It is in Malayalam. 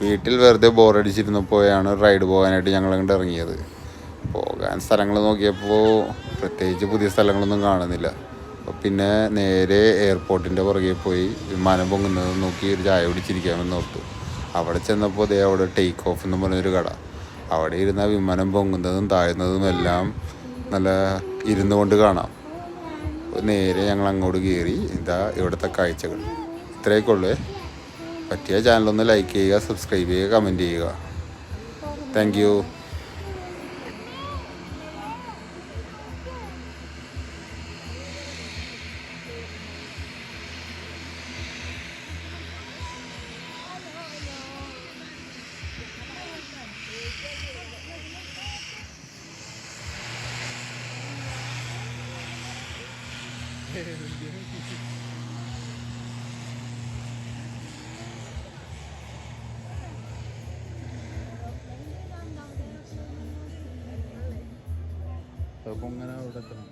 വീട്ടിൽ വെറുതെ ബോറടിച്ചിരുന്നപ്പോഴാണ് റൈഡ് പോകാനായിട്ട് ഞങ്ങൾ അങ്ങോട്ട് ഇറങ്ങിയത്. പോകാൻ സ്ഥലങ്ങൾ നോക്കിയപ്പോൾ പ്രത്യേകിച്ച് പുതിയ സ്ഥലങ്ങളൊന്നും കാണുന്നില്ല. അപ്പോൾ പിന്നെ നേരെ എയർപോർട്ടിൻ്റെ പുറകെ പോയി വിമാനം പൊങ്ങുന്നത് നോക്കി ഒരു ചായ പിടിച്ചിരിക്കാമെന്ന് ഓർത്തു. അവിടെ ചെന്നപ്പോൾ അവിടെ ടേക്ക് ഓഫ് എന്ന് പറഞ്ഞൊരു കട. അവിടെ ഇരുന്ന വിമാനം പൊങ്ങുന്നതും താഴുന്നതും എല്ലാം നല്ല ഇരുന്നു കൊണ്ട് കാണാം. നേരെ ഞങ്ങൾ അങ്ങോട്ട് കയറി. ഇതാ ഇവിടുത്തെ കാഴ്ചകൾ. ഇത്രയൊക്കെ ഉള്ളൂ. പറ്റിയ ചാനലൊന്ന് ലൈക്ക് ചെയ്യുക, സബ്സ്ക്രൈബ് ചെയ്യുക, കമൻറ്റ് ചെയ്യുക. Thank you. അപ്പോൾ അങ്ങനെ അവിടെ എത്തണം.